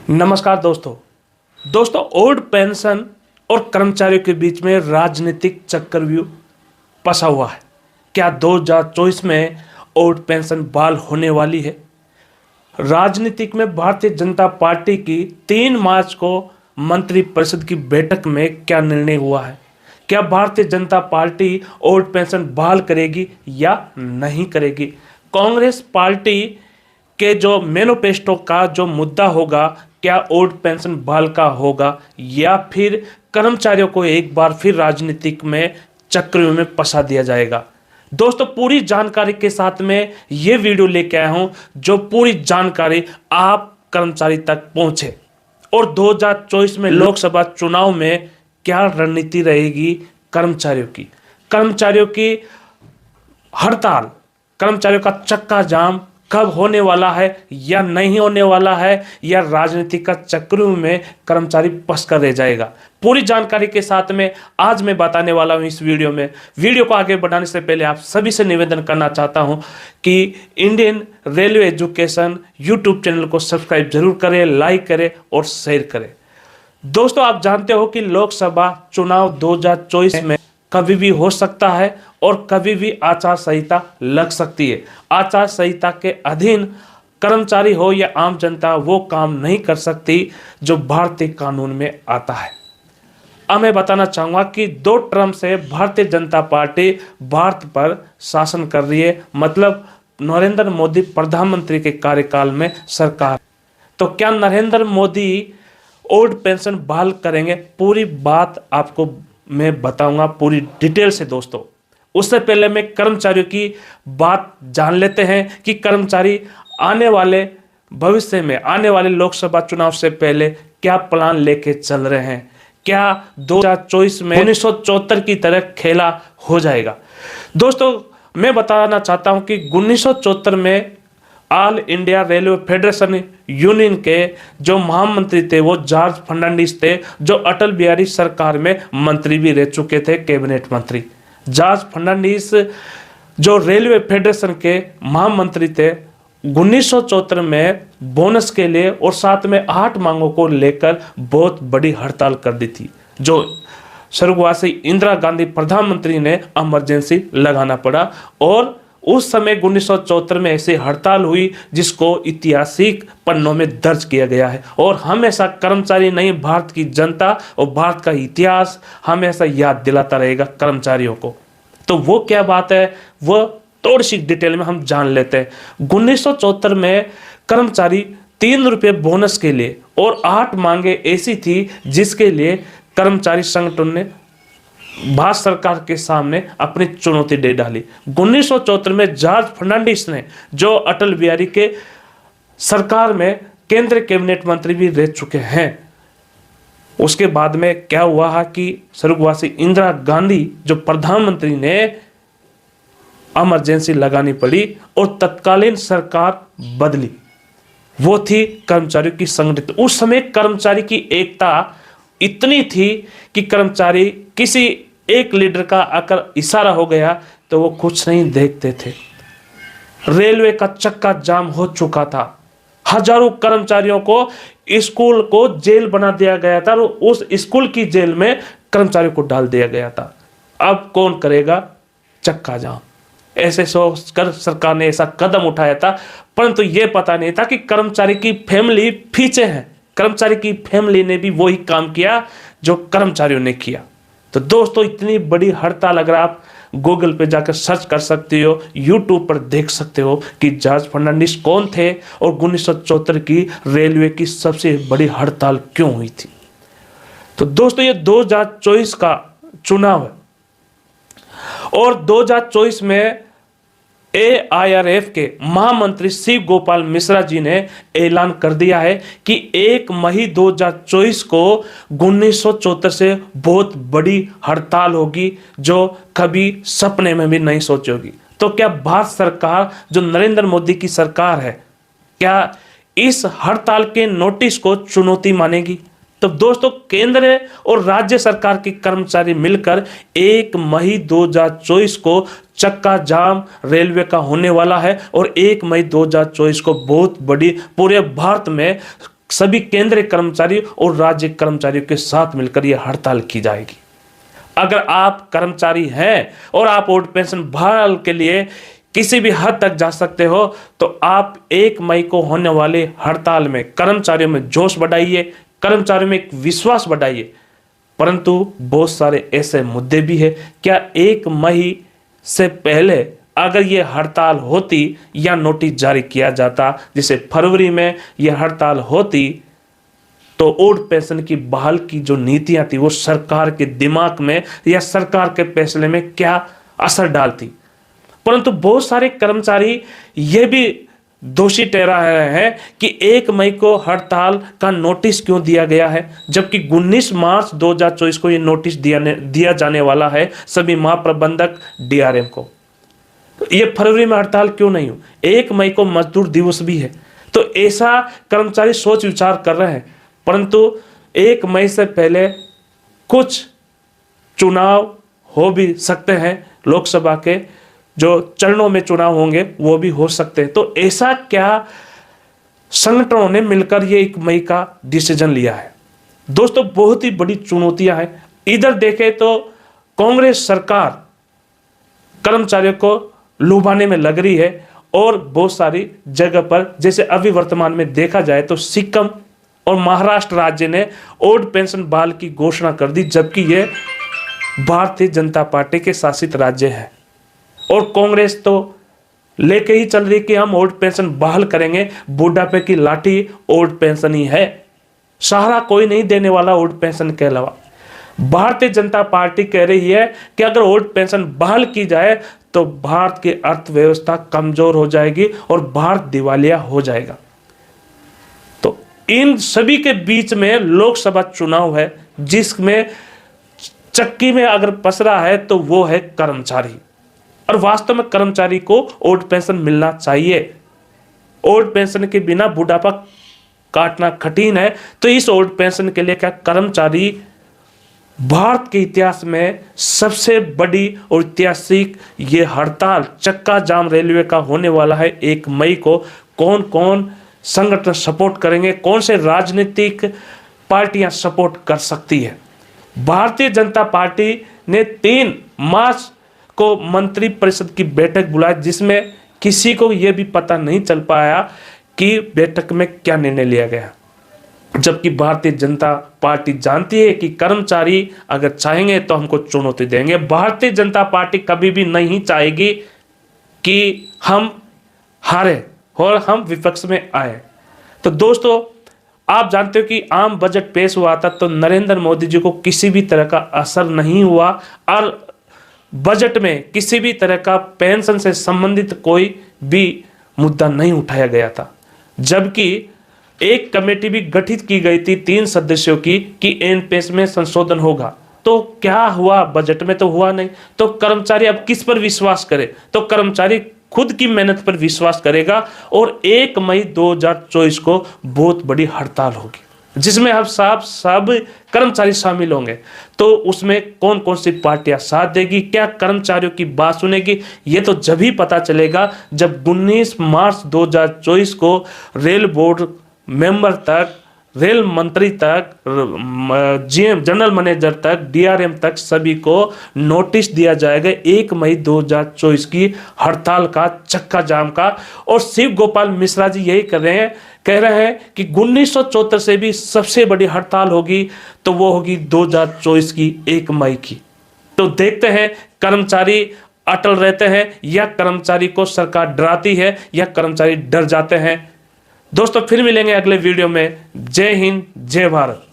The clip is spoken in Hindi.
नमस्कार दोस्तों ओल्ड पेंशन और कर्मचारियों के बीच में राजनीतिक चक्रव्यूह फंसा हुआ है। क्या 2024 में ओल्ड पेंशन बहाल होने वाली है? राजनीतिक में भारतीय जनता पार्टी की 3 मार्च को मंत्रिपरिषद की बैठक में क्या निर्णय हुआ है? क्या Bharatiya Janata party old pension बहाल करेगी या नहीं करेगी? कांग्रेस पार्टी के जो मैनिफेस्टो का जो मुद्दा होगा, क्या ओल्ड पेंशन बहाल का होगा या फिर कर्मचारियों को एक बार फिर राजनीतिक में चक्रव्यूह में फंसा दिया जाएगा? दोस्तों, पूरी जानकारी के साथ में ये वीडियो लेके आया हूं, जो पूरी जानकारी आप कर्मचारी तक पहुंचे। और 2024 में लोकसभा चुनाव में क्या रणनीति रहेगी कर्मचारियों की हड़ताल, कर्मचारियों का चक्का जाम कब होने वाला है या नहीं होने वाला है, या राजनीति का चक्रव्यूह में कर्मचारी फंस कर रह जाएगा? पूरी जानकारी के साथ में आज मैं बताने वाला हूं इस वीडियो में। वीडियो को आगे बढ़ाने से पहले आप सभी से निवेदन करना चाहता हूं कि Indian railway education YouTube channel को सब्सक्राइब जरूर करें, लाइक करें और शेयर करें। दोस्तों, आप जानते हो कि लोकसभा चुनाव 2024 में कभी भी हो सकता है और कभी भी आचार संहिता लग सकती है। आचार संहिता के अधीन कर्मचारी हो या आम जनता वो काम नहीं कर सकती जो भारतीय कानून में आता है। अब मैं बताना चाहूँगा कि 2 टर्म से भारतीय जनता पार्टी भारत पर शासन कर रही है, मतलब नरेंद्र मोदी प्रधानमंत्री के कार्यकाल में सरकार। तो क्या नरेंद्र मोदी ओल्ड पेंशन बहाल करेंगे? पूरी बात आपको मैं बताऊंगा पूरी डिटेल से दोस्तों। उससे पहले मैं कर्मचारियों की बात जान लेते हैं कि कर्मचारी आने वाले भविष्य में, आने वाले लोकसभा चुनाव से पहले क्या प्लान लेके चल रहे हैं। क्या 2024 में 1974 की तरह खेला हो जाएगा? दोस्तों, मैं बताना चाहता हूं कि 1974 में all India railway federation union के जो महामंत्री थे वो जॉर्ज फर्नांडिस थे, जो अटल बिहारी सरकार में मंत्री भी रह चुके थे, कैबिनेट मंत्री। जॉर्ज फर्नांडिस जो रेलवे फेडरेशन के महामंत्री थे, 1974 में बोनस के लिए और साथ में 8 मांगों को लेकर बहुत बड़ी हड़ताल कर दी थी, जो स्वर्गवासी इंदिरा गांधी प्रधानमंत्री ने इमरजेंसी लगाना पड़ा। और उस समय 1974 में ऐसी हड़ताल हुई जिसको ऐतिहासिक पन्नों में दर्ज किया गया है। और हमेशा कर्मचारी नहीं, भारत की जनता और भारत का इतिहास हमेशा याद दिलाता रहेगा कर्मचारियों को। तो वो क्या बात है, वो थोड़ी सी डिटेल में हम जान लेते हैं। 1974 में कर्मचारी 3 रुपये बोनस के लिए और 8 मांगे ऐसी थी जिसके लिए कर्मचारी संगठन ने भारत सरकार के सामने अपनी चुनौती दे डाली। 1974 में जॉर्ज फर्नांडिस ने, जो अटल बिहारी के सरकार में केंद्रीय कैबिनेट मंत्री भी रह चुके हैं, उसके बाद में क्या हुआ है कि स्वर्गवासी इंदिरा गांधी जो प्रधानमंत्री ने इमरजेंसी लगानी पड़ी और तत्कालीन सरकार बदली। वो थी कर्मचारियों की संगठित। उस समय कर्मचारी की एकता इतनी थी कि कर्मचारी किसी एक लीडर का अगर इशारा हो गया तो वो कुछ नहीं देखते थे। रेलवे का चक्का जाम हो चुका था। हजारों कर्मचारियों को स्कूल को जेल बना दिया गया था और उस स्कूल की जेल में कर्मचारियों को डाल दिया गया था। अब कौन करेगा चक्का जाम? ऐसे सोचकर सरकार ने ऐसा कदम उठाया था, परंतु यह पता नहीं था कि कर्मचारी की फैमिली पीछे है। कर्मचारी की फैमिली ने भी वही काम किया जो कर्मचारियों ने किया। तो दोस्तों, इतनी बड़ी हड़ताल अगर आप गूगल पे जाकर सर्च कर सकते हो, यूट्यूब पर देख सकते हो कि जॉर्ज फर्नांडिस कौन थे और 1974 की रेलवे की सबसे बड़ी हड़ताल क्यों हुई थी। तो दोस्तों, ये 2024 का चुनाव है और 2024 में AIRF के महामंत्री शिव गोपाल मिश्रा जी ने ऐलान कर दिया है कि 1 मई 2024 को 1974 से बहुत बड़ी हड़ताल होगी जो कभी सपने में भी नहीं सोची होगी। तो क्या भारत सरकार, जो नरेंद्र मोदी की सरकार है, क्या इस हड़ताल के नोटिस को चुनौती मानेगी? तो दोस्तों, केंद्र और राज्य सरकार के कर्मचारी मिलकर 1 मई 2024 को चक्का जाम रेलवे का होने वाला है और 1 मई 2024 को बहुत बड़ी पूरे भारत में सभी केंद्रीय कर्मचारी और राज्य कर्मचारियों के साथ मिलकर यह हड़ताल की जाएगी। अगर आप कर्मचारी हैं और आप ओल्ड पेंशन बहाल के लिए किसी भी हद तक जा सकते हो, तो आप 1 मई को होने वाले हड़ताल में कर्मचारियों में जोश बढ़ाइए, कर्मचारियों में एक विश्वास बढ़ाइए। परंतु बहुत सारे ऐसे मुद्दे भी है। क्या 1 मई से पहले अगर ये हड़ताल होती या नोटिस जारी किया जाता, जिसे फरवरी में यह हड़ताल होती, तो ओल्ड पेंशन की बहाल की जो नीतियां थी वो सरकार के दिमाग में या सरकार के फैसले में क्या असर डालती। परंतु बहुत सारे कर्मचारी ये भी दोषी ठहरा रहे हैं कि 1 मई को हड़ताल का नोटिस क्यों दिया गया है, जबकि 19 मार्च 2024 को ये नोटिस दिया जाने वाला है सभी महाप्रबंधक डीआरएम को। तो ये फरवरी में हड़ताल क्यों नहीं हो? 1 मई को मजदूर दिवस भी है। तो ऐसा कर्मचारी सोच विचार कर रहे हैं। परंतु 1 मई से पहले कुछ चुनाव हो भी सकते हैं, लोकसभा के जो चरणों में चुनाव होंगे वो भी हो सकते हैं। तो ऐसा क्या संगठनों ने मिलकर ये 1 मई का डिसीजन लिया है? दोस्तों, बहुत ही बड़ी चुनौतियां हैं। इधर देखें तो कांग्रेस सरकार कर्मचारियों को लुभाने में लग रही है और बहुत सारी जगह पर, जैसे अभी वर्तमान में देखा जाए तो सिक्किम और महाराष्ट्र राज्य ने ओल्ड पेंशन बहाल की घोषणा कर दी, जबकि यह भारतीय जनता पार्टी के शासित राज्य है। और कांग्रेस तो लेके ही चल रही कि हम ओल्ड पेंशन बहाल करेंगे, बुढ़ापे की लाठी ओल्ड पेंशन ही है, सहारा कोई नहीं देने वाला ओल्ड पेंशन के अलावा। भारतीय जनता पार्टी कह रही है कि अगर ओल्ड पेंशन बहाल की जाए तो भारत की अर्थव्यवस्था कमजोर हो जाएगी और भारत दिवालिया हो जाएगा। तो इन सभी के बीच में लोकसभा चुनाव है, जिसमें चक्की में अगर पसरा है तो वो है कर्मचारी। और वास्तव में कर्मचारी को ओल्ड पेंशन मिलना चाहिए। ओल्ड पेंशन के बिना बुढ़ापा काटना कठिन है। तो इस ओल्ड पेंशन के लिए क्या कर्मचारी भारत के इतिहास में सबसे बड़ी और ऐतिहासिक ये हड़ताल चक्का जाम रेलवे का होने वाला है 1 मई को। कौन कौन संगठन सपोर्ट करेंगे, कौन से राजनीतिक पार्टियां सपोर्ट कर सकती है? भारतीय जनता पार्टी ने 3 मार्च को मंत्री परिषद की बैठक बुलाई, जिसमें किसी को यह भी पता नहीं चल पाया कि बैठक में क्या निर्णय लिया गया। जबकि भारतीय जनता पार्टी जानती है कि कर्मचारी अगर चाहेंगे तो हमको चुनौती देंगे। भारतीय जनता पार्टी कभी भी नहीं चाहेगी कि हम हारे और हम विपक्ष में आए। तो दोस्तों, आप जानते हो कि आम बजट पेश हुआ था तो नरेंद्र मोदी जी को किसी भी तरह का असर नहीं हुआ और बजट में किसी भी तरह का पेंशन से संबंधित कोई भी मुद्दा नहीं उठाया गया था। जबकि एक कमेटी भी गठित की गई थी 3 सदस्यों की कि एनपीएस में संशोधन होगा। तो क्या हुआ? बजट में तो हुआ नहीं। तो कर्मचारी अब किस पर विश्वास करे? तो कर्मचारी खुद की मेहनत पर विश्वास करेगा और 1 मई 2024 को बहुत बड़ी हड़ताल होगी, जिसमें अब सब कर्मचारी शामिल होंगे। तो उसमें कौन कौन सी पार्टियां साथ देगी, क्या कर्मचारियों की बात सुनेगी, ये तो जब ही पता चलेगा जब 19 मार्च 2024 को रेल बोर्ड मेंबर तक, रेल मंत्री तक, जीएम जनरल मैनेजर तक, डीआरएम तक सभी को नोटिस दिया जाएगा 1 मई 2024 की हड़ताल का, चक्का जाम का। और शिव गोपाल मिश्रा जी यही कह रहे हैं कि 1974 से भी सबसे बड़ी हड़ताल होगी तो वो होगी 2024 की 1 मई की। तो देखते हैं कर्मचारी अटल रहते हैं या कर्मचारी को सरकार डराती है या कर्मचारी डर जाते हैं। दोस्तों, फिर मिलेंगे अगले वीडियो में। जय हिंद, जय भारत।